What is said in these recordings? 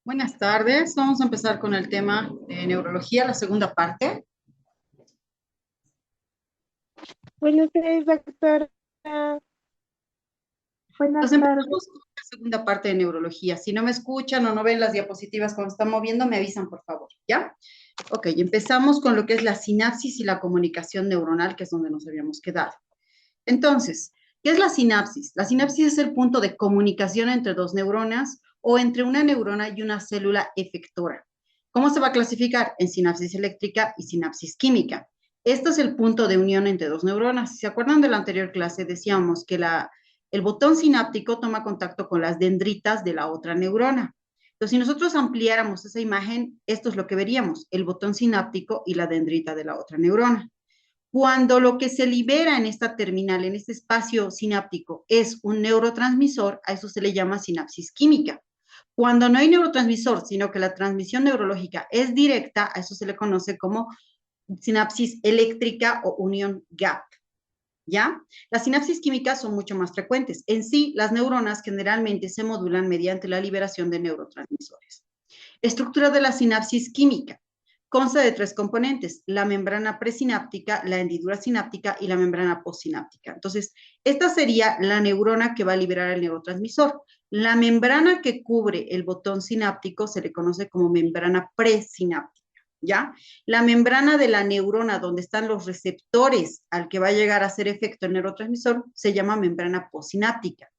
Buenas tardes, vamos a empezar con el tema de neurología, la segunda parte. Buenos días, doctora. Buenas Entonces tardes. empezamos con la segunda parte de neurología. Si no me escuchan o no ven las diapositivas cuando están moviendo, me avisan, por favor, ¿ya? Ok, empezamos con lo que es la sinapsis y la comunicación neuronal, que es donde nos habíamos quedado. Entonces, ¿qué es la sinapsis? La sinapsis es el punto de comunicación entre dos neuronas o entre una neurona y una célula efectora. ¿Cómo se va a clasificar? En sinapsis eléctrica y sinapsis química. Este es el punto de unión entre dos neuronas. Si se acuerdan de la anterior clase, decíamos que el botón sináptico toma contacto con las dendritas de la otra neurona. Entonces, si nosotros ampliáramos esa imagen, esto es lo que veríamos, el botón sináptico y la dendrita de la otra neurona. Cuando lo que se libera en esta terminal, en este espacio sináptico, es un neurotransmisor, a eso se le llama sinapsis química. Cuando no hay neurotransmisor, sino que la transmisión neurológica es directa, a eso se le conoce como sinapsis eléctrica o unión gap. ¿Ya? Las sinapsis químicas son mucho más frecuentes. En sí, las neuronas generalmente se modulan mediante la liberación de neurotransmisores. Estructura de la sinapsis química. Consta de tres componentes, la membrana presináptica, la hendidura sináptica y la membrana postsináptica. Entonces, esta sería la neurona que va a liberar el neurotransmisor. La membrana que cubre el botón sináptico se le conoce como membrana presináptica, ¿ya? La membrana de la neurona donde están los receptores al que va a llegar a hacer efecto el neurotransmisor se llama membrana postsináptica.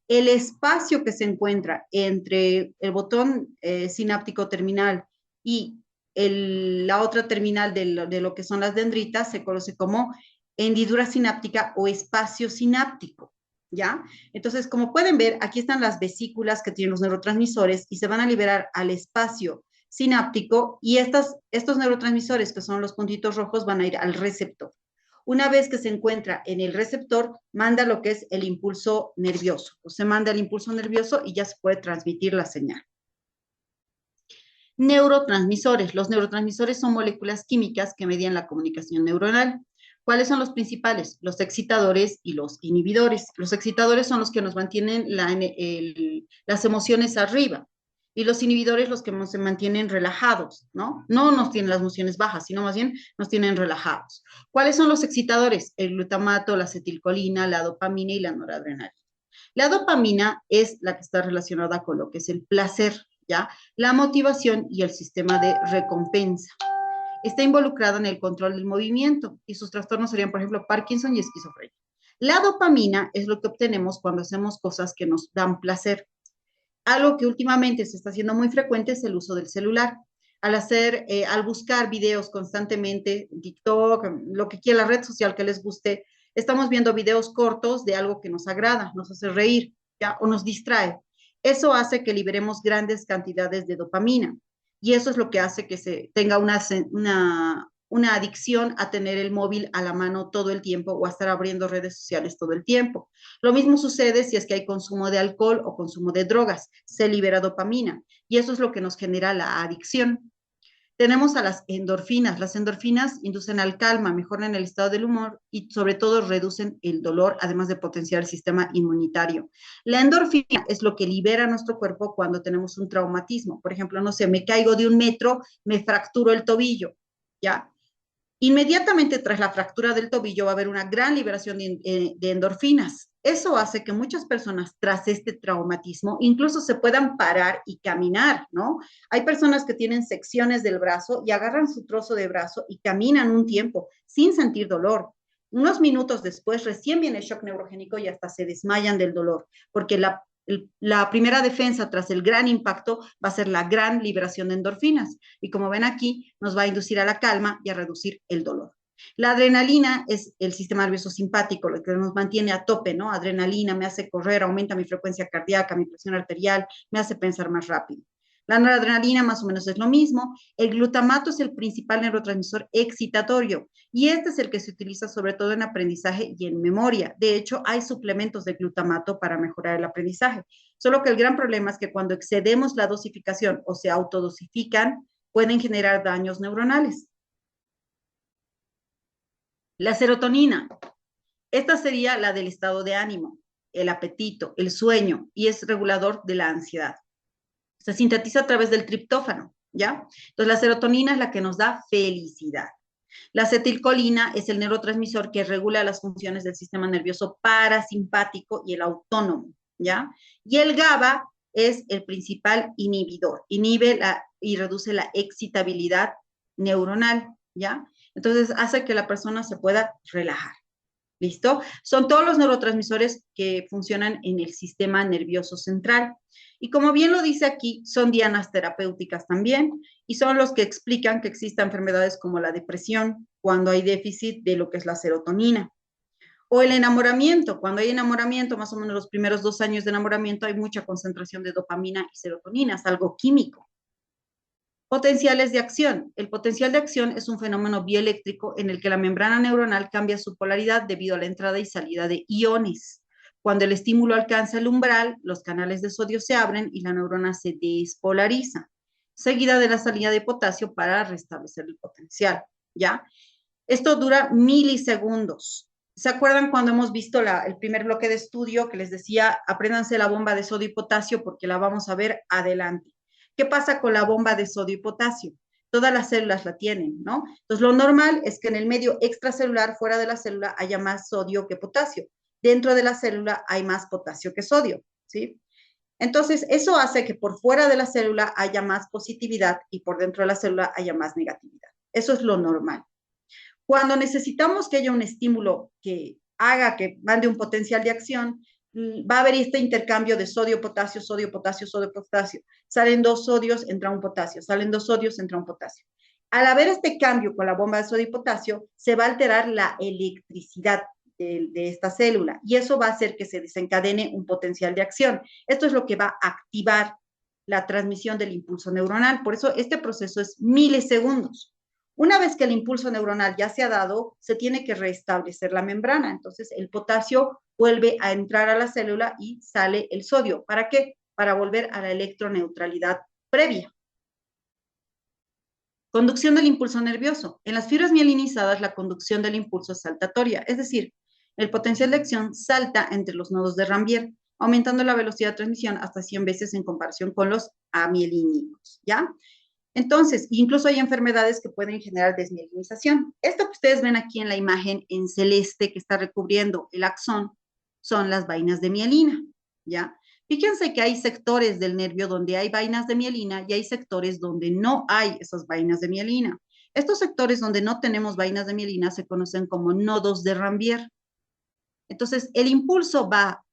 El espacio que se encuentra entre el botón sináptico terminal y la otra terminal de lo que son las dendritas se conoce como hendidura sináptica o espacio sináptico, ¿ya? Entonces, como pueden ver, aquí están las vesículas que tienen los neurotransmisores y se van a liberar al espacio sináptico y estos neurotransmisores, que son los puntitos rojos, van a ir al receptor. Una vez que se encuentra en el receptor, manda lo que es el impulso nervioso. O se manda el impulso nervioso y ya se puede transmitir la señal. Neurotransmisores. Los neurotransmisores son moléculas químicas que median la comunicación neuronal. ¿Cuáles son los principales? Los excitadores y los inhibidores. Los excitadores son los que nos mantienen las emociones arriba y los inhibidores los que se mantienen relajados, ¿no? No nos tienen las emociones bajas, sino más bien nos tienen relajados. ¿Cuáles son los excitadores? El glutamato, la acetilcolina, la dopamina y la noradrenalina. La dopamina es la que está relacionada con lo que es el placer, ¿ya? La motivación y el sistema de recompensa. Está involucrada en el control del movimiento y sus trastornos serían, por ejemplo, Parkinson y esquizofrenia. La dopamina es lo que obtenemos cuando hacemos cosas que nos dan placer. Algo que últimamente se está haciendo muy frecuente es el uso del celular. Al buscar videos constantemente, TikTok, lo que quiera, la red social que les guste, estamos viendo videos cortos de algo que nos agrada, nos hace reír, ¿ya? O nos distrae. Eso hace que liberemos grandes cantidades de dopamina y eso es lo que hace que se tenga una adicción a tener el móvil a la mano todo el tiempo o a estar abriendo redes sociales todo el tiempo. Lo mismo sucede si es que hay consumo de alcohol o consumo de drogas, se libera dopamina y eso es lo que nos genera la adicción. Tenemos a las endorfinas inducen al calma, mejoran el estado del humor y sobre todo reducen el dolor, además de potenciar el sistema inmunitario. La endorfina es lo que libera nuestro cuerpo cuando tenemos un traumatismo. Por ejemplo, no sé, me caigo de un metro, me fracturo el tobillo, ¿ya? Inmediatamente tras la fractura del tobillo va a haber una gran liberación de endorfinas. Eso hace que muchas personas tras este traumatismo incluso se puedan parar y caminar, ¿no? Hay personas que tienen secciones del brazo y agarran su trozo de brazo y caminan un tiempo sin sentir dolor. Unos minutos después recién viene el shock neurogénico y hasta se desmayan del dolor, porque la primera defensa tras el gran impacto va a ser la gran liberación de endorfinas. Y como ven aquí, nos va a inducir a la calma y a reducir el dolor. La adrenalina es el sistema nervioso simpático, lo que nos mantiene a tope, ¿no? Adrenalina me hace correr, aumenta mi frecuencia cardíaca, mi presión arterial, me hace pensar más rápido. La noradrenalina más o menos es lo mismo. El glutamato es el principal neurotransmisor excitatorio y este es el que se utiliza sobre todo en aprendizaje y en memoria. De hecho, hay suplementos de glutamato para mejorar el aprendizaje. Solo que el gran problema es que cuando excedemos la dosificación o se autodosifican, pueden generar daños neuronales. La serotonina, esta sería la del estado de ánimo, el apetito, el sueño y es regulador de la ansiedad. Se sintetiza a través del triptófano, ¿ya? Entonces, la serotonina es la que nos da felicidad. La acetilcolina es el neurotransmisor que regula las funciones del sistema nervioso parasimpático y el autónomo, ¿ya? Y el GABA es el principal inhibidor, inhibe y reduce la excitabilidad neuronal, ¿ya? Entonces hace que la persona se pueda relajar. ¿Listo? Son todos los neurotransmisores que funcionan en el sistema nervioso central. Y como bien lo dice aquí, son dianas terapéuticas también, y son los que explican que existan enfermedades como la depresión, cuando hay déficit de lo que es la serotonina. O el enamoramiento, cuando hay enamoramiento, más o menos los primeros 2 años de enamoramiento, hay mucha concentración de dopamina y serotonina, es algo químico. Potenciales de acción. El potencial de acción es un fenómeno bioeléctrico en el que la membrana neuronal cambia su polaridad debido a la entrada y salida de iones. Cuando el estímulo alcanza el umbral, los canales de sodio se abren y la neurona se despolariza, seguida de la salida de potasio para restablecer el potencial, ¿ya? Esto dura milisegundos. ¿Se acuerdan cuando hemos visto el primer bloque de estudio que les decía, apréndanse la bomba de sodio y potasio porque la vamos a ver adelante? ¿Qué pasa con la bomba de sodio y potasio? Todas las células la tienen, ¿no? Entonces, lo normal es que en el medio extracelular, fuera de la célula, haya más sodio que potasio. Dentro de la célula hay más potasio que sodio, ¿sí? Entonces, eso hace que por fuera de la célula haya más positividad y por dentro de la célula haya más negatividad. Eso es lo normal. Cuando necesitamos que haya un estímulo que haga que mande un potencial de acción, va a haber este intercambio de sodio, potasio, sodio, potasio, sodio, potasio. Salen 2 sodios, entra un potasio. Salen 2 sodios, entra un potasio. Al haber este cambio con la bomba de sodio y potasio, se va a alterar la electricidad de esta célula y eso va a hacer que se desencadene un potencial de acción. Esto es lo que va a activar la transmisión del impulso neuronal. Por eso este proceso es milisegundos. Una vez que el impulso neuronal ya se ha dado, se tiene que restablecer la membrana. Entonces, el potasio vuelve a entrar a la célula y sale el sodio. ¿Para qué? Para volver a la electroneutralidad previa. Conducción del impulso nervioso. En las fibras mielinizadas, la conducción del impulso es saltatoria, es decir, el potencial de acción salta entre los nodos de Rambier, aumentando la velocidad de transmisión hasta 100 veces en comparación con los amielínicos, ¿ya? Entonces, incluso hay enfermedades que pueden generar desmielinización. Esto que ustedes ven aquí en la imagen en celeste que está recubriendo el axón son las vainas de mielina, ¿ya? Fíjense que hay sectores del nervio donde hay vainas de mielina y hay sectores donde no hay esas vainas de mielina. Estos sectores donde no tenemos vainas de mielina se conocen como nodos de Rambier. Entonces, el impulso va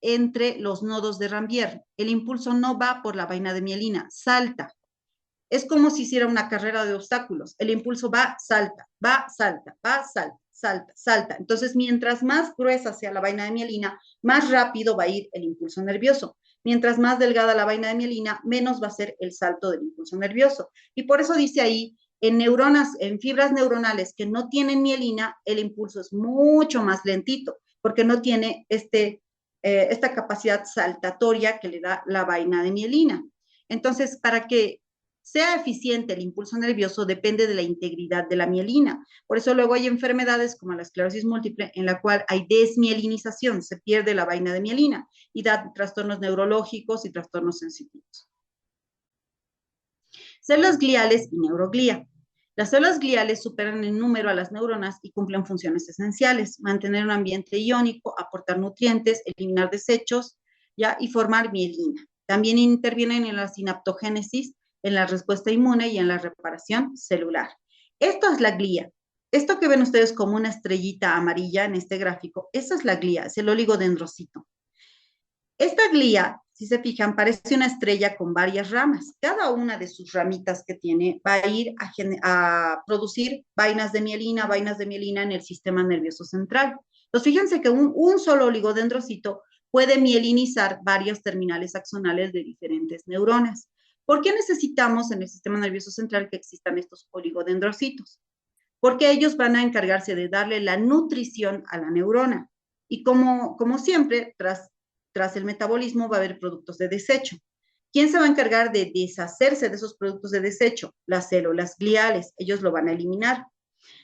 entre los nodos de Rambier. El impulso no va por la vaina de mielina, salta. Es como si hiciera una carrera de obstáculos. El impulso va, salta, va, salta, va, salta, salta, salta. Entonces, mientras más gruesa sea la vaina de mielina, más rápido va a ir el impulso nervioso. Mientras más delgada la vaina de mielina, menos va a ser el salto del impulso nervioso. Y por eso dice ahí, en neuronas, en fibras neuronales que no tienen mielina, el impulso es mucho más lentito, porque no tiene esta capacidad saltatoria que le da la vaina de mielina. Entonces, para que sea eficiente el impulso nervioso depende de la integridad de la mielina. Por eso luego hay enfermedades como la esclerosis múltiple en la cual hay desmielinización, se pierde la vaina de mielina y da trastornos neurológicos y trastornos sensitivos. Células gliales y neuroglía. Las células gliales superan en número a las neuronas y cumplen funciones esenciales, mantener un ambiente iónico, aportar nutrientes, eliminar desechos, ¿ya? Y formar mielina. También intervienen en la sinaptogénesis, en la respuesta inmune y en la reparación celular. Esto es la glía. Esto que ven ustedes como una estrellita amarilla en este gráfico, esa es la glía, es el oligodendrocito. Esta glía, si se fijan, parece una estrella con varias ramas. Cada una de sus ramitas que tiene va a ir a producir vainas de mielina en el sistema nervioso central. Entonces, fíjense que un solo oligodendrocito puede mielinizar varias terminales axonales de diferentes neuronas. ¿Por qué necesitamos en el sistema nervioso central que existan estos oligodendrocitos? Porque ellos van a encargarse de darle la nutrición a la neurona. Y como siempre, tras el metabolismo va a haber productos de desecho. ¿Quién se va a encargar de deshacerse de esos productos de desecho? Las células gliales, ellos lo van a eliminar.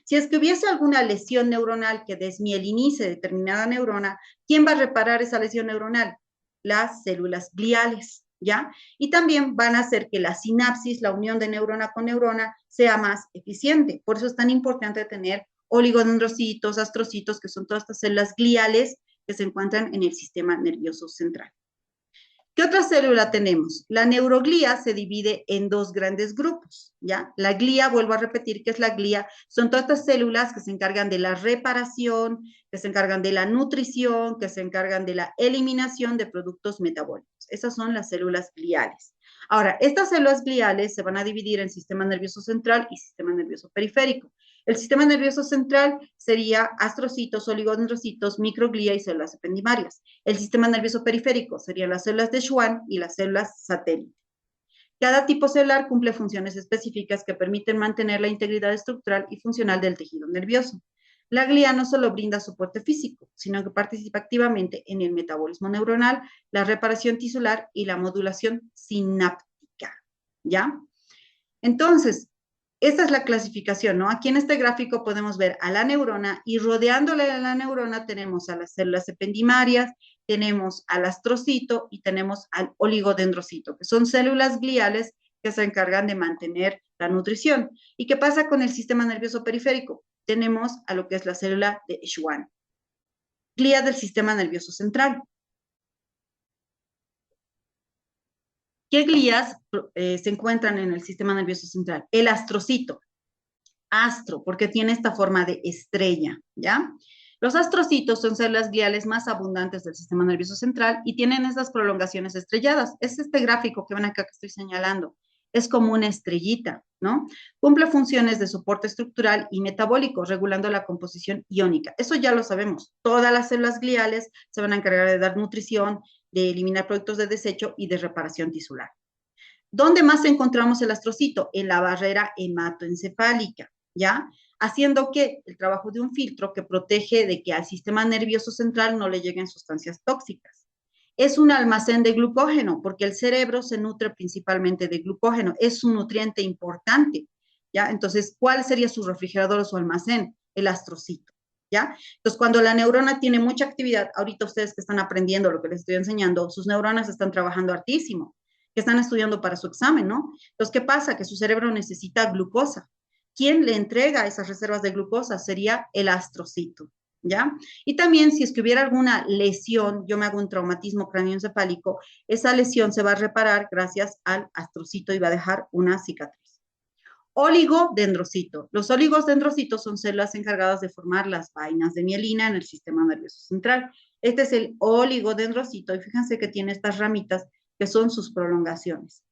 Si es que hubiese alguna lesión neuronal que desmielinice determinada neurona, ¿quién va a reparar esa lesión neuronal? Las células gliales. ¿ya? Y también van a hacer que la sinapsis, la unión de neurona con neurona, sea más eficiente. Por eso es tan importante tener oligodendrocitos, astrocitos, que son todas estas células gliales que se encuentran en el sistema nervioso central. ¿Qué otra célula tenemos? La neuroglía se divide en dos grandes grupos, ¿ya? La glía, vuelvo a repetir que es la glía, son todas estas células que se encargan de la reparación, que se encargan de la nutrición, que se encargan de la eliminación de productos metabólicos. Esas son las células gliales. Ahora, estas células gliales se van a dividir en sistema nervioso central y sistema nervioso periférico. El sistema nervioso central sería astrocitos, oligodendrocitos, microglía y células ependimarias. El sistema nervioso periférico serían las células de Schwann y las células satélite. Cada tipo celular cumple funciones específicas que permiten mantener la integridad estructural y funcional del tejido nervioso. La glía no solo brinda soporte físico, sino que participa activamente en el metabolismo neuronal, la reparación tisular y la modulación sináptica, ¿ya? Entonces, esta es la clasificación, ¿no? Aquí en este gráfico podemos ver a la neurona y rodeándole a la neurona tenemos a las células ependimarias, tenemos al astrocito y tenemos al oligodendrocito, que son células gliales que se encargan de mantener la nutrición. ¿Y qué pasa con el sistema nervioso periférico? Tenemos a lo que es la célula de Schwann, glía del sistema nervioso central. ¿Qué glías se encuentran en el sistema nervioso central? El astrocito, astro, porque tiene esta forma de estrella, ¿ya? Los astrocitos son células gliales más abundantes del sistema nervioso central y tienen estas prolongaciones estrelladas. Es este gráfico que ven acá que estoy señalando. Es como una estrellita, ¿no? Cumple funciones de soporte estructural y metabólico, regulando la composición iónica. Eso ya lo sabemos. Todas las células gliales se van a encargar de dar nutrición, de eliminar productos de desecho y de reparación tisular. ¿Dónde más encontramos el astrocito? En la barrera hematoencefálica, ¿ya? Haciendo que el trabajo de un filtro que protege de que al sistema nervioso central no le lleguen sustancias tóxicas. Es un almacén de glucógeno, porque el cerebro se nutre principalmente de glucógeno, es un nutriente importante, ¿ya? Entonces, ¿cuál sería su refrigerador o su almacén? El astrocito, ¿ya? Entonces, cuando la neurona tiene mucha actividad, ahorita ustedes que están aprendiendo lo que les estoy enseñando, sus neuronas están trabajando hartísimo, que están estudiando para su examen, ¿no? Entonces, ¿qué pasa? Que su cerebro necesita glucosa. ¿Quién le entrega esas reservas de glucosa? Sería el astrocito, ¿ya? Y también si es que hubiera alguna lesión, yo me hago un traumatismo cráneoencefálico, esa lesión se va a reparar gracias al astrocito y va a dejar una cicatriz. Oligodendrocito. Los oligodendrocitos son células encargadas de formar las vainas de mielina en el sistema nervioso central. Este es el oligodendrocito y fíjense que tiene estas ramitas que son sus prolongaciones.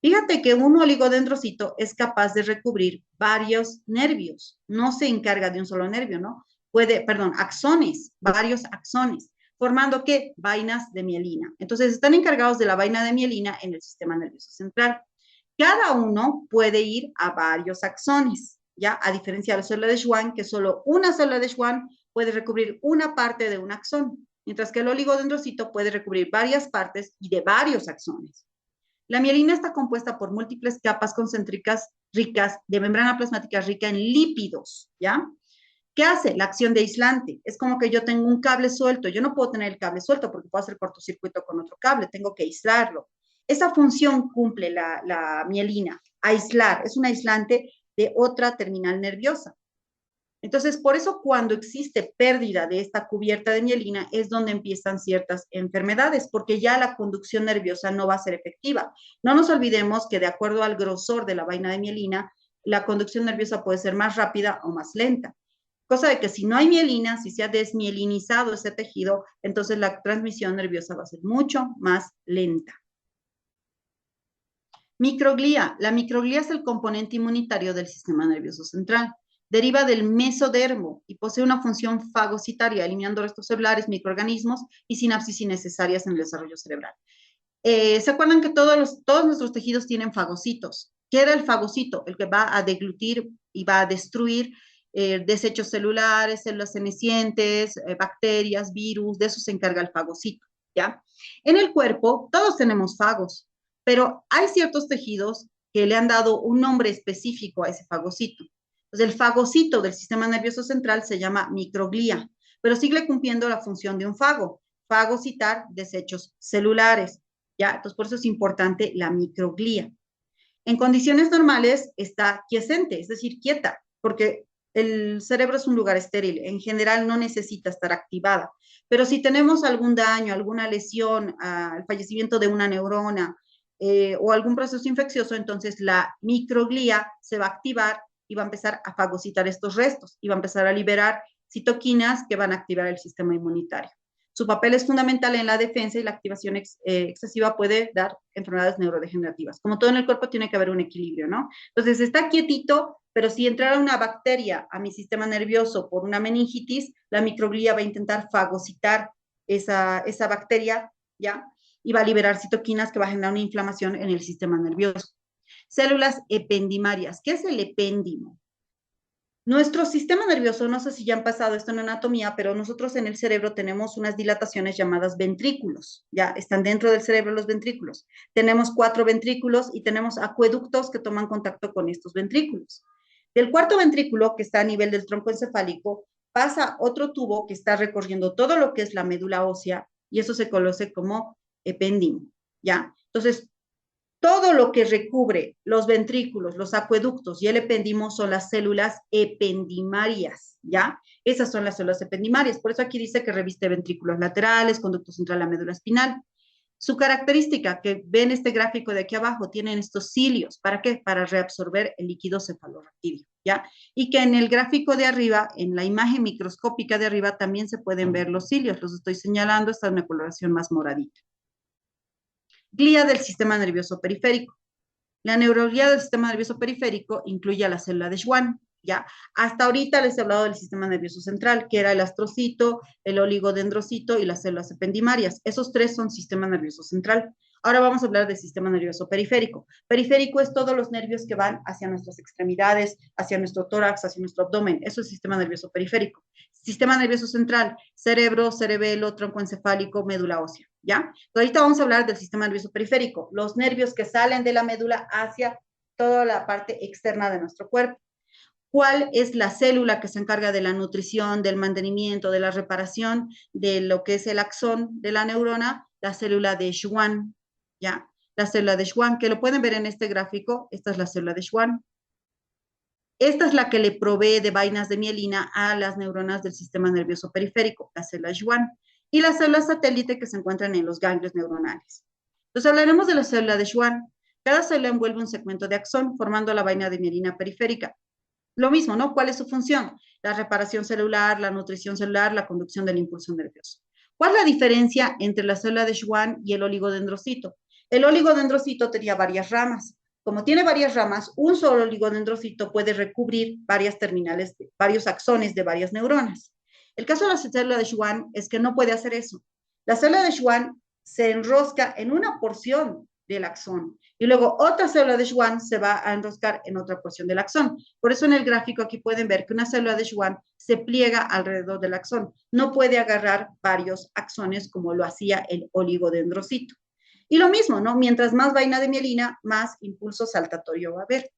Fíjate que un oligodendrocito es capaz de recubrir varios nervios, no se encarga de un solo nervio, ¿no? Axones, varios axones, formando ¿qué? Vainas de mielina. Entonces, están encargados de la vaina de mielina en el sistema nervioso central. Cada uno puede ir a varios axones, ¿ya? A diferencia de la célula de Schwann, que solo una célula de Schwann puede recubrir una parte de un axón, mientras que el oligodendrocito puede recubrir varias partes y de varios axones. La mielina está compuesta por múltiples capas concéntricas ricas de membrana plasmática rica en lípidos, ¿ya? ¿Qué hace? La acción de aislante. Es como que yo tengo un cable suelto. Yo no puedo tener el cable suelto porque puedo hacer cortocircuito con otro cable. Tengo que aislarlo. Esa función cumple la mielina. Aislar. Es un aislante de otra terminal nerviosa. Entonces, por eso cuando existe pérdida de esta cubierta de mielina es donde empiezan ciertas enfermedades, porque ya la conducción nerviosa no va a ser efectiva. No nos olvidemos que de acuerdo al grosor de la vaina de mielina, la conducción nerviosa puede ser más rápida o más lenta. Cosa de que si no hay mielina, si se ha desmielinizado ese tejido, entonces la transmisión nerviosa va a ser mucho más lenta. Microglía. La microglía es el componente inmunitario del sistema nervioso central. Deriva del mesodermo y posee una función fagocitaria, eliminando restos celulares, microorganismos y sinapsis innecesarias en el desarrollo cerebral. ¿Se acuerdan que todos nuestros tejidos tienen fagocitos? ¿Qué era el fagocito? El que va a deglutir y va a destruir desechos celulares, células senescentes, bacterias, virus, de eso se encarga el fagocito, ¿ya? En el cuerpo todos tenemos fagos, pero hay ciertos tejidos que le han dado un nombre específico a ese fagocito. Entonces, el fagocito del sistema nervioso central se llama microglía, pero sigue cumpliendo la función de un fago, fagocitar desechos celulares. ¿ya? Entonces, por eso es importante la microglía. En condiciones normales está quiescente, es decir, quieta, porque el cerebro es un lugar estéril, en general no necesita estar activada, pero si tenemos algún daño, alguna lesión, el fallecimiento de una neurona o algún proceso infeccioso, entonces la microglía se va a activar y va a empezar a fagocitar estos restos y va a empezar a liberar citoquinas que van a activar el sistema inmunitario. Su papel es fundamental en la defensa y la activación excesiva puede dar enfermedades neurodegenerativas. Como todo en el cuerpo tiene que haber un equilibrio, ¿no? Entonces está quietito, pero si entrara una bacteria a mi sistema nervioso por una meningitis, la microglía va a intentar fagocitar esa bacteria, ¿ya? Y va a liberar citoquinas que va a generar una inflamación en el sistema nervioso. Células ependimarias. ¿Qué es el epéndimo? Nuestro sistema nervioso, no sé si ya han pasado esto en anatomía, pero nosotros en el cerebro tenemos unas dilataciones llamadas ventrículos, ya están dentro del cerebro los ventrículos. Tenemos 4 ventrículos y tenemos acueductos que toman contacto con estos ventrículos. Del cuarto ventrículo, que está a nivel del tronco encefálico, pasa otro tubo que está recorriendo todo lo que es la médula ósea y eso se conoce como epéndimo, ¿ya? Entonces, todo lo que recubre los ventrículos, los acueductos y el epéndimo son las células ependimarias, ¿ya? Esas son las células ependimarias. Por eso aquí dice que reviste ventrículos laterales, conducto central a médula espinal. Su característica que ven este gráfico de aquí abajo, tienen estos cilios. ¿Para qué? Para reabsorber el líquido cefalorraquídeo, ¿ya? Y que en el gráfico de arriba, en la imagen microscópica de arriba, también se pueden ver los cilios. Los estoy señalando, está en una coloración más moradita. Glía del sistema nervioso periférico. La neuroglía del sistema nervioso periférico incluye a la célula de Schwann, ¿ya? Hasta ahorita les he hablado del sistema nervioso central, que era el astrocito, el oligodendrocito y las células ependimarias. Esos 3 son sistema nervioso central. Ahora vamos a hablar del sistema nervioso periférico. Periférico es todos los nervios que van hacia nuestras extremidades, hacia nuestro tórax, hacia nuestro abdomen. Eso es sistema nervioso periférico. Sistema nervioso central, cerebro, cerebelo, tronco encefálico, médula ósea, ¿ya? Entonces, ahorita vamos a hablar del sistema nervioso periférico, los nervios que salen de la médula hacia toda la parte externa de nuestro cuerpo. ¿Cuál es la célula que se encarga de la nutrición, del mantenimiento, de la reparación de lo que es el axón de la neurona? La célula de Schwann, ¿ya? La célula de Schwann, que lo pueden ver en este gráfico, esta es la célula de Schwann. Esta es la que le provee de vainas de mielina a las neuronas del sistema nervioso periférico, la célula Schwann, y las células satélite que se encuentran en los ganglios neuronales. Entonces hablaremos de la célula de Schwann. Cada célula envuelve un segmento de axón formando la vaina de mielina periférica. Lo mismo, ¿no? ¿Cuál es su función? La reparación celular, la nutrición celular, la conducción del impulso nervioso. ¿Cuál es la diferencia entre la célula de Schwann y el oligodendrocito? El oligodendrocito tenía varias ramas. Como tiene varias ramas, un solo oligodendrocito puede recubrir varias terminales, varios axones de varias neuronas. El caso de la célula de Schwann es que no puede hacer eso. La célula de Schwann se enrosca en una porción del axón y luego otra célula de Schwann se va a enroscar en otra porción del axón. Por eso en el gráfico aquí pueden ver que una célula de Schwann se pliega alrededor del axón. No puede agarrar varios axones como lo hacía el oligodendrocito. Y lo mismo, ¿no? Mientras más vaina de mielina, más impulso saltatorio va a haber.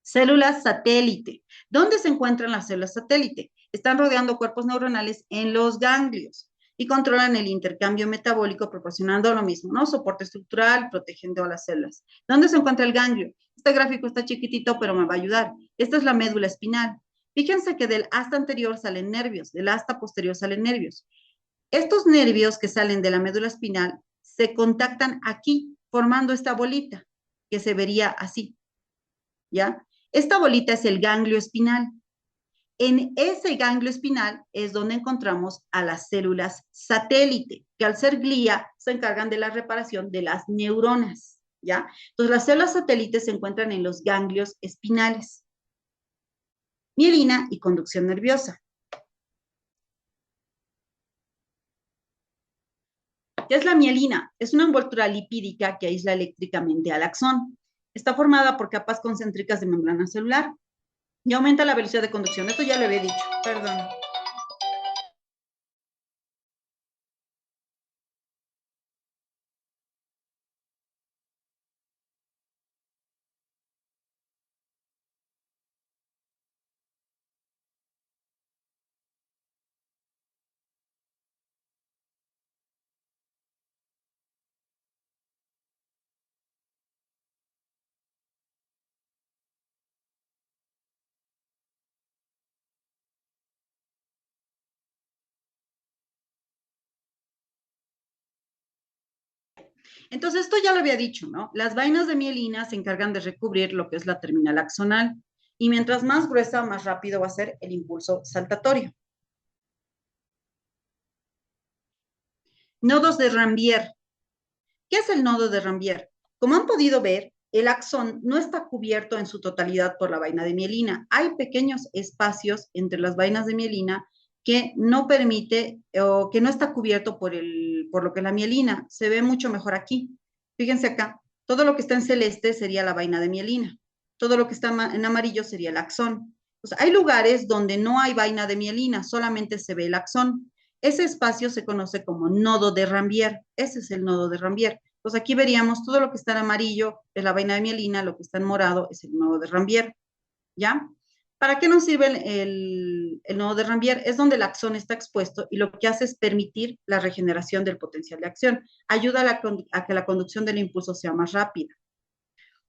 Células satélite. ¿Dónde se encuentran las células satélite? Están rodeando cuerpos neuronales en los ganglios y controlan el intercambio metabólico proporcionando lo mismo, ¿no? Soporte estructural, protegiendo a las células. ¿Dónde se encuentra el ganglio? Este gráfico está chiquitito, pero me va a ayudar. Esta es la médula espinal. Fíjense que del asta anterior salen nervios, del asta posterior salen nervios. Estos nervios que salen de la médula espinal se contactan aquí, formando esta bolita, que se vería así, ¿ya? Esta bolita es el ganglio espinal. En ese ganglio espinal es donde encontramos a las células satélite, que al ser glía se encargan de la reparación de las neuronas, ¿ya? Entonces, las células satélites se encuentran en los ganglios espinales. Mielina y conducción nerviosa. ¿Qué es la mielina? Es una envoltura lipídica que aísla eléctricamente al axón. Está formada por capas concéntricas de membrana celular y aumenta la velocidad de conducción. Esto ya lo había dicho, perdón. Entonces, esto ya lo había dicho, ¿no? Las vainas de mielina se encargan de recubrir lo que es la terminal axonal. Y mientras más gruesa, más rápido va a ser el impulso saltatorio. Nodos de Rambier. ¿Qué es el nodo de Rambier? Como han podido ver, el axón no está cubierto en su totalidad por la vaina de mielina. Hay pequeños espacios entre las vainas de mielina que no permite o que no está cubierto por lo que es la mielina. Se ve mucho mejor aquí. Fíjense acá, todo lo que está en celeste sería la vaina de mielina. Todo lo que está en amarillo sería el axón. Pues hay lugares donde no hay vaina de mielina, solamente se ve el axón. Ese espacio se conoce como nodo de Rambier. Ese es el nodo de Rambier. Pues aquí veríamos todo lo que está en amarillo es la vaina de mielina, lo que está en morado es el nodo de Rambier, ¿ya? ¿Para qué nos sirve el nodo de Rambier? Es donde el axón está expuesto y lo que hace es permitir la regeneración del potencial de acción. Ayuda a que la conducción del impulso sea más rápida.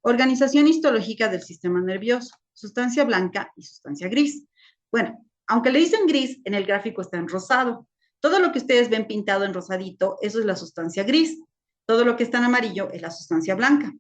Organización histológica del sistema nervioso, sustancia blanca y sustancia gris. Bueno, aunque le dicen gris, en el gráfico está en rosado. Todo lo que ustedes ven pintado en rosadito, eso es la sustancia gris. Todo lo que está en amarillo es la sustancia blanca.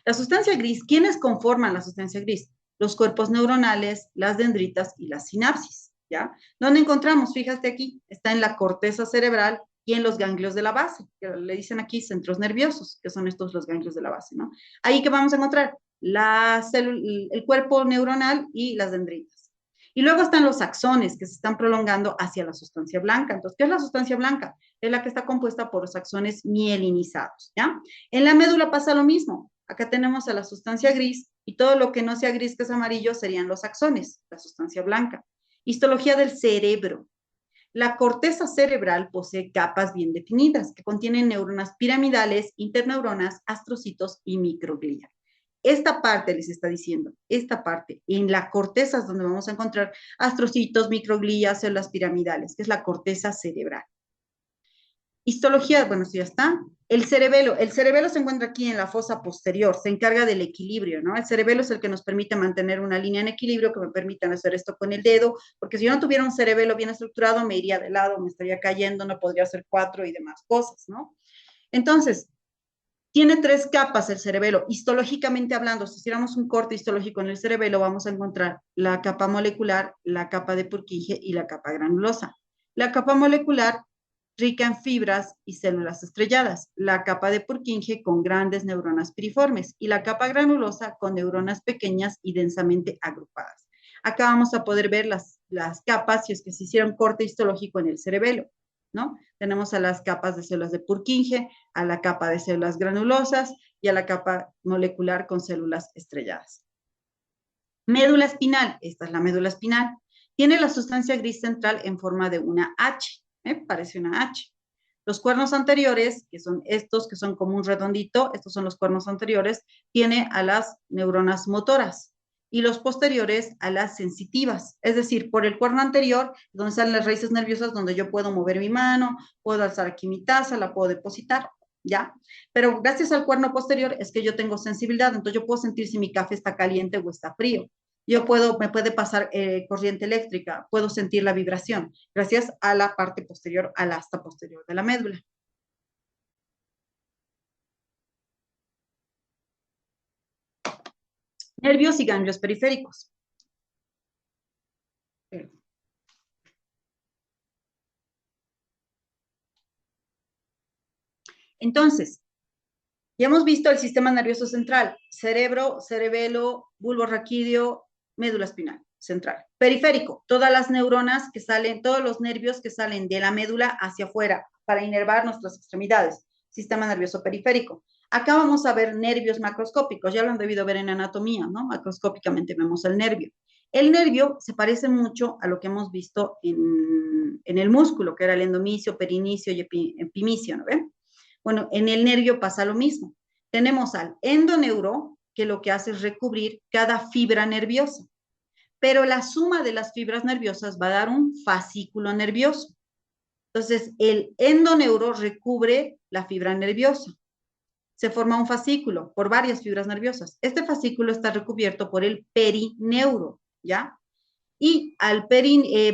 La sustancia gris, ¿quiénes conforman la sustancia gris? Los cuerpos neuronales, las dendritas y las sinapsis, ¿ya? ¿Dónde encontramos? Fíjate aquí, está en la corteza cerebral y en los ganglios de la base, que le dicen aquí centros nerviosos, que son estos los ganglios de la base, ¿no? Ahí que vamos a encontrar el cuerpo neuronal y las dendritas. Y luego están los axones que se están prolongando hacia la sustancia blanca. Entonces, ¿qué es la sustancia blanca? Es la que está compuesta por los axones mielinizados, ¿ya? En la médula pasa lo mismo. Acá tenemos a la sustancia gris y todo lo que no sea gris, que es amarillo, serían los axones, la sustancia blanca. Histología del cerebro. La corteza cerebral posee capas bien definidas que contienen neuronas piramidales, interneuronas, astrocitos y microglia. Esta parte les está diciendo, esta parte, en la corteza es donde vamos a encontrar astrocitos, microglias, células piramidales, que es la corteza cerebral. Histología, bueno, sí, ya está. El cerebelo se encuentra aquí en la fosa posterior, se encarga del equilibrio, ¿no? El cerebelo es el que nos permite mantener una línea en equilibrio, que me permitan hacer esto con el dedo, porque si yo no tuviera un cerebelo bien estructurado, me iría de lado, me estaría cayendo, no podría hacer 4 y demás cosas, ¿no? Entonces, tiene 3 capas el cerebelo. Histológicamente hablando, si hiciéramos un corte histológico en el cerebelo, vamos a encontrar la capa molecular, la capa de Purkinje y la capa granulosa. La capa molecular rica en fibras y células estrelladas, la capa de Purkinje con grandes neuronas piriformes y la capa granulosa con neuronas pequeñas y densamente agrupadas. Acá vamos a poder ver las capas si es que se hiciera un corte histológico en el cerebelo, ¿no? Tenemos a las capas de células de Purkinje, a la capa de células granulosas y a la capa molecular con células estrelladas. Médula espinal, esta es la médula espinal, tiene la sustancia gris central en forma de una H, parece una H. Los cuernos anteriores, que son estos, que son como un redondito, estos son los cuernos anteriores, tiene a las neuronas motoras y los posteriores a las sensitivas. Es decir, por el cuerno anterior, donde están las raíces nerviosas, donde yo puedo mover mi mano, puedo alzar aquí mi taza, la puedo depositar, ¿ya? Pero gracias al cuerno posterior es que yo tengo sensibilidad, entonces yo puedo sentir si mi café está caliente o está frío. Me puede pasar corriente eléctrica, puedo sentir la vibración, gracias a la parte posterior, al asta posterior de la médula. Nervios y ganglios periféricos. Entonces, ya hemos visto el sistema nervioso central, cerebro, cerebelo, bulbo raquídeo, médula espinal central. Periférico, todas las neuronas que salen, todos los nervios que salen de la médula hacia afuera para inervar nuestras extremidades, sistema nervioso periférico. Acá vamos a ver nervios macroscópicos, ya lo han debido ver en anatomía, ¿no? Macroscópicamente vemos el nervio. El nervio se parece mucho a lo que hemos visto en el músculo, que era el endomicio, perinicio y epimicio, ¿no ven? Bueno, en el nervio pasa lo mismo. Tenemos al endoneuro, que lo que hace es recubrir cada fibra nerviosa, pero la suma de las fibras nerviosas va a dar un fascículo nervioso. Entonces, el endoneuro recubre la fibra nerviosa. Se forma un fascículo por varias fibras nerviosas. Este fascículo está recubierto por el perineuro, ¿ya? Y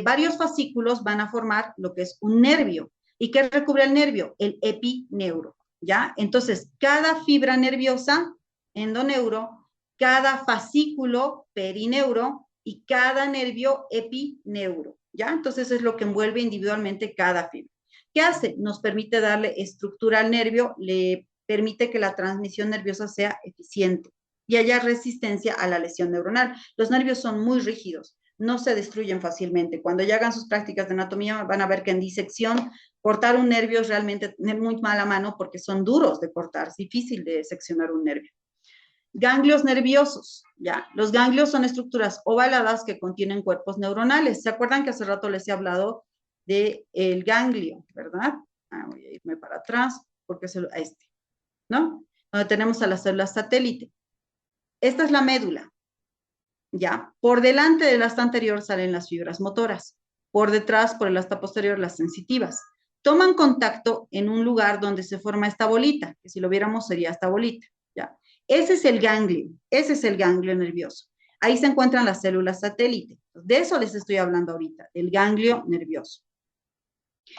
varios fascículos van a formar lo que es un nervio. ¿Y qué recubre el nervio? El epineuro, ¿ya? Entonces, cada fibra nerviosa, endoneuro, cada fascículo, perineuro, y cada nervio, epineuro, ¿ya? Entonces, es lo que envuelve individualmente cada fibra. ¿Qué hace? Nos permite darle estructura al nervio, le permite que la transmisión nerviosa sea eficiente y haya resistencia a la lesión neuronal. Los nervios son muy rígidos, no se destruyen fácilmente. Cuando ya hagan sus prácticas de anatomía van a ver que en disección cortar un nervio es realmente muy mala mano porque son duros de cortar, es difícil de seccionar un nervio. Ganglios nerviosos, ¿ya? Los ganglios son estructuras ovaladas que contienen cuerpos neuronales. ¿Se acuerdan que hace rato les he hablado del ganglio, verdad? Voy a irme para atrás porque es ¿no? Donde tenemos a las células satélite. Esta es la médula, ¿ya? Por delante del asta anterior salen las fibras motoras. Por detrás, por el asta posterior, las sensitivas. Toman contacto en un lugar donde se forma esta bolita, que si lo viéramos sería esta bolita, ¿ya? Ese es el ganglio nervioso. Ahí se encuentran las células satélite. De eso les estoy hablando ahorita, del ganglio nervioso.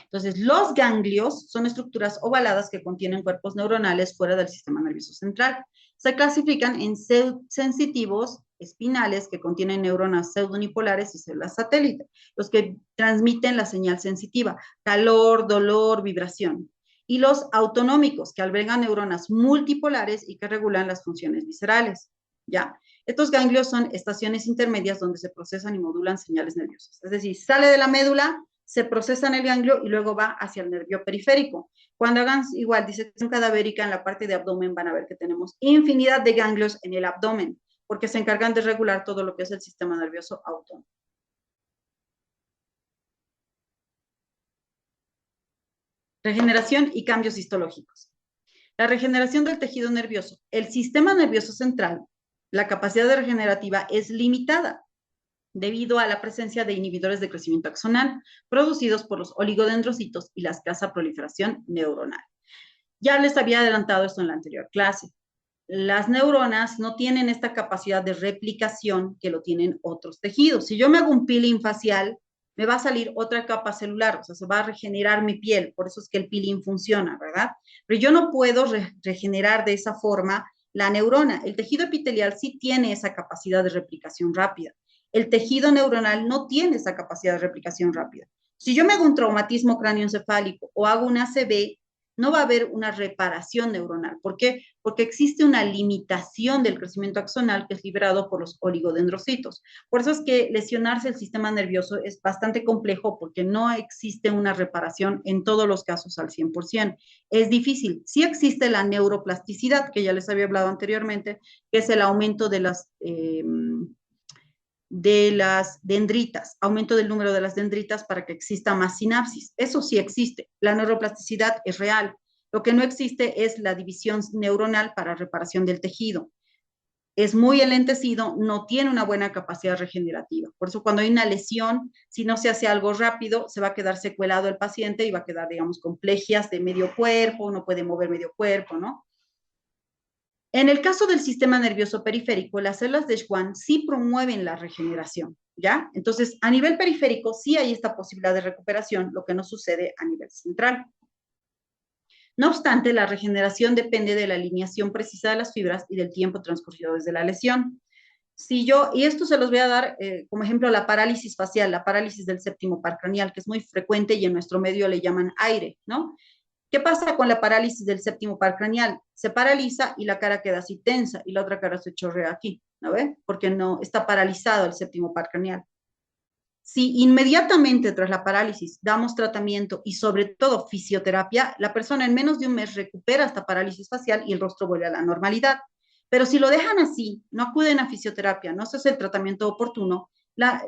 Entonces, los ganglios son estructuras ovaladas que contienen cuerpos neuronales fuera del sistema nervioso central. Se clasifican en sensitivos, espinales, que contienen neuronas pseudonipolares y células satélite, los que transmiten la señal sensitiva, calor, dolor, vibración. Y los autonómicos, que albergan neuronas multipolares y que regulan las funciones viscerales, ¿ya? Estos ganglios son estaciones intermedias donde se procesan y modulan señales nerviosas. Es decir, sale de la médula, se procesa en el ganglio y luego va hacia el nervio periférico. Cuando hagan igual disección cadavérica en la parte de abdomen van a ver que tenemos infinidad de ganglios en el abdomen, porque se encargan de regular todo lo que es el sistema nervioso autónomo. Regeneración y cambios histológicos. La regeneración del tejido nervioso. El sistema nervioso central, la capacidad regenerativa es limitada debido a la presencia de inhibidores de crecimiento axonal producidos por los oligodendrocitos y la escasa proliferación neuronal. Ya les había adelantado esto en la anterior clase. Las neuronas no tienen esta capacidad de replicación que lo tienen otros tejidos. Si yo me hago un peeling facial, me va a salir otra capa celular, o sea, se va a regenerar mi piel, por eso es que el peeling funciona, ¿verdad? Pero yo no puedo regenerar de esa forma la neurona. El tejido epitelial sí tiene esa capacidad de replicación rápida. El tejido neuronal no tiene esa capacidad de replicación rápida. Si yo me hago un traumatismo cráneoencefálico o hago un ACV, no va a haber una reparación neuronal. ¿Por qué? Porque existe una limitación del crecimiento axonal que es liberado por los oligodendrocitos. Por eso es que lesionarse el sistema nervioso es bastante complejo porque no existe una reparación en todos los casos al 100%. Es difícil. Sí existe la neuroplasticidad, que ya les había hablado anteriormente, que es el aumento de las dendritas, aumento del número de las dendritas para que exista más sinapsis. Eso sí existe. La neuroplasticidad es real. Lo que no existe es la división neuronal para reparación del tejido. Es muy enlentecido, no tiene una buena capacidad regenerativa. Por eso cuando hay una lesión, si no se hace algo rápido, se va a quedar secuelado el paciente y va a quedar, digamos, con plegias de medio cuerpo, no puede mover medio cuerpo, ¿no? En el caso del sistema nervioso periférico, las células de Schwann sí promueven la regeneración, ¿ya? Entonces, a nivel periférico sí hay esta posibilidad de recuperación, lo que no sucede a nivel central. No obstante, la regeneración depende de la alineación precisa de las fibras y del tiempo transcurrido desde la lesión. Y esto se los voy a dar como ejemplo la parálisis facial, la parálisis del séptimo par craneal, que es muy frecuente y en nuestro medio le llaman aire, ¿no? ¿Qué pasa con la parálisis del séptimo par craneal? Se paraliza y la cara queda así tensa y la otra cara se chorrea aquí, ¿no ve? Porque no está paralizado el séptimo par craneal. Si inmediatamente tras la parálisis damos tratamiento y sobre todo fisioterapia, la persona en menos de un mes recupera esta parálisis facial y el rostro vuelve a la normalidad. Pero si lo dejan así, no acuden a fisioterapia, no se hace el tratamiento oportuno,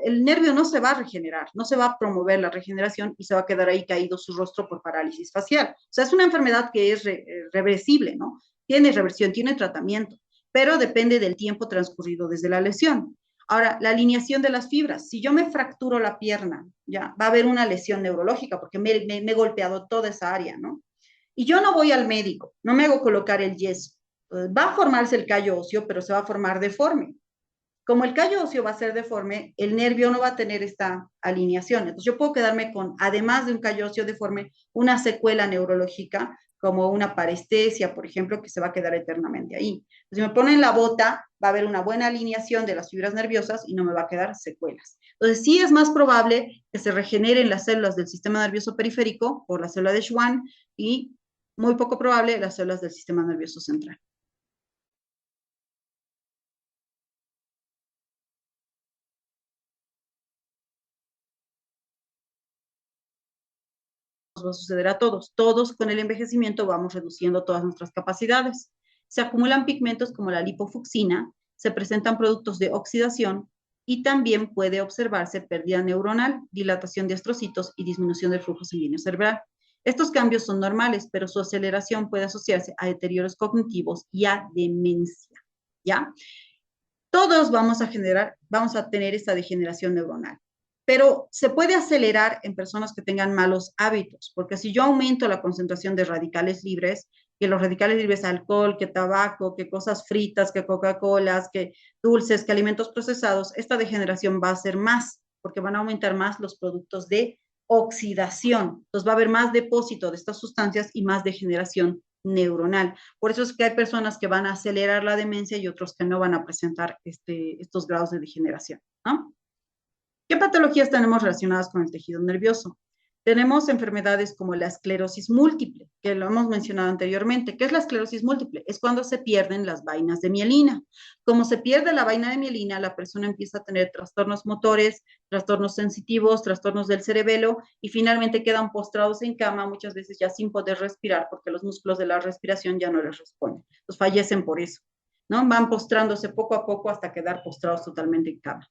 el nervio no se va a regenerar, no se va a promover la regeneración y se va a quedar ahí caído su rostro por parálisis facial. O sea, es una enfermedad que es reversible, ¿no? Tiene reversión, tiene tratamiento, pero depende del tiempo transcurrido desde la lesión. Ahora, la alineación de las fibras. Si yo me fracturo la pierna, ya va a haber una lesión neurológica porque me he golpeado toda esa área, ¿no? Y yo no voy al médico, no me hago colocar el yeso. Va a formarse el callo óseo, pero se va a formar deforme. Como el callo óseo va a ser deforme, el nervio no va a tener esta alineación. Entonces yo puedo quedarme con, además de un callo óseo deforme, una secuela neurológica como una parestesia, por ejemplo, que se va a quedar eternamente ahí. Si me ponen la bota, va a haber una buena alineación de las fibras nerviosas y no me va a quedar secuelas. Entonces, sí es más probable que se regeneren las células del sistema nervioso periférico por la célula de Schwann y muy poco probable las células del sistema nervioso central. Va a suceder a todos. Todos con el envejecimiento vamos reduciendo todas nuestras capacidades. Se acumulan pigmentos como la lipofucsina, se presentan productos de oxidación y también puede observarse pérdida neuronal, dilatación de astrocitos y disminución del flujo sanguíneo cerebral. Estos cambios son normales, pero su aceleración puede asociarse a deterioros cognitivos y a demencia, ¿ya? Todos vamos a tener esta degeneración neuronal, pero se puede acelerar en personas que tengan malos hábitos, porque si yo aumento la concentración de radicales libres, que los radicales libres, alcohol, que tabaco, que cosas fritas, que Coca-Colas, que dulces, que alimentos procesados, esta degeneración va a ser más, porque van a aumentar más los productos de oxidación. Entonces va a haber más depósito de estas sustancias y más degeneración neuronal. Por eso es que hay personas que van a acelerar la demencia y otros que no van a presentar estos grados de degeneración, ¿no? ¿Qué patologías tenemos relacionadas con el tejido nervioso? Tenemos enfermedades como la esclerosis múltiple, que lo hemos mencionado anteriormente. ¿Qué es la esclerosis múltiple? Es cuando se pierden las vainas de mielina. Como se pierde la vaina de mielina, la persona empieza a tener trastornos motores, trastornos sensitivos, trastornos del cerebelo y finalmente quedan postrados en cama, muchas veces ya sin poder respirar porque los músculos de la respiración ya no les responden. Los fallecen por eso, ¿no? Van postrándose poco a poco hasta quedar postrados totalmente en cama.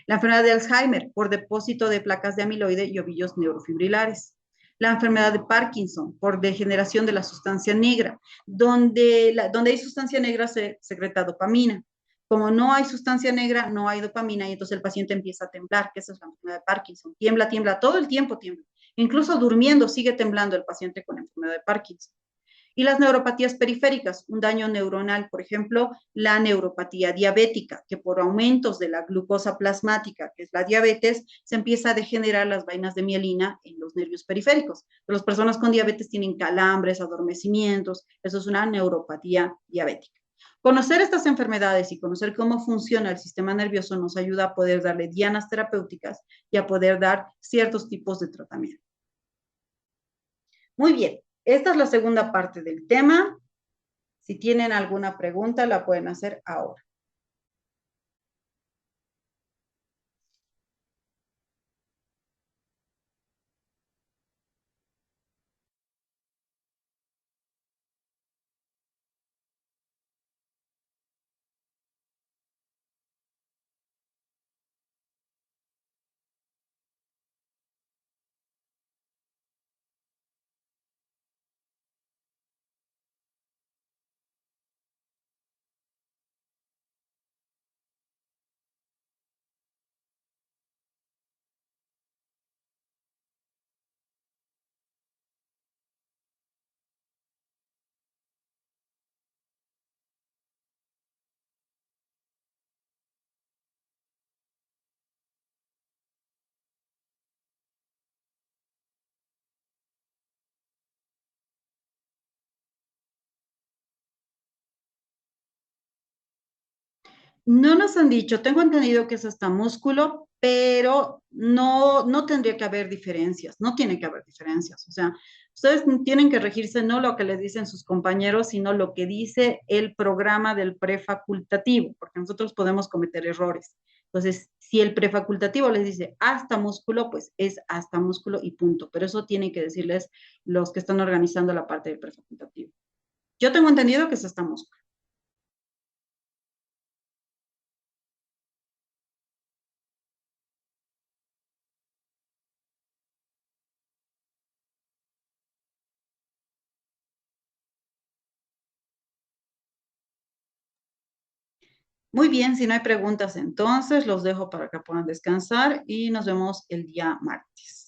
La enfermedad de Alzheimer por depósito de placas de amiloide y ovillos neurofibrilares. La enfermedad de Parkinson por degeneración de la sustancia negra. Donde hay sustancia negra se secreta dopamina. Como no hay sustancia negra, no hay dopamina y entonces el paciente empieza a temblar, que esa es la enfermedad de Parkinson. Tiembla, tiembla, todo el tiempo tiembla. Incluso durmiendo sigue temblando el paciente con enfermedad de Parkinson. Y las neuropatías periféricas, un daño neuronal, por ejemplo, la neuropatía diabética, que por aumentos de la glucosa plasmática, que es la diabetes, se empieza a degenerar las vainas de mielina en los nervios periféricos. Las personas con diabetes tienen calambres, adormecimientos, eso es una neuropatía diabética. Conocer estas enfermedades y conocer cómo funciona el sistema nervioso nos ayuda a poder darle dianas terapéuticas y a poder dar ciertos tipos de tratamiento. Muy bien, esta es la segunda parte del tema. Si tienen alguna pregunta, la pueden hacer ahora. No nos han dicho, tengo entendido que es hasta músculo, pero no tendría que haber diferencias, no tiene que haber diferencias. O sea, ustedes tienen que regirse no lo que les dicen sus compañeros, sino lo que dice el programa del prefacultativo, porque nosotros podemos cometer errores. Entonces, si el prefacultativo les dice hasta músculo, pues es hasta músculo y punto. Pero eso tienen que decirles los que están organizando la parte del prefacultativo. Yo tengo entendido que es hasta músculo. Muy bien, si no hay preguntas, entonces los dejo para que puedan descansar y nos vemos el día martes.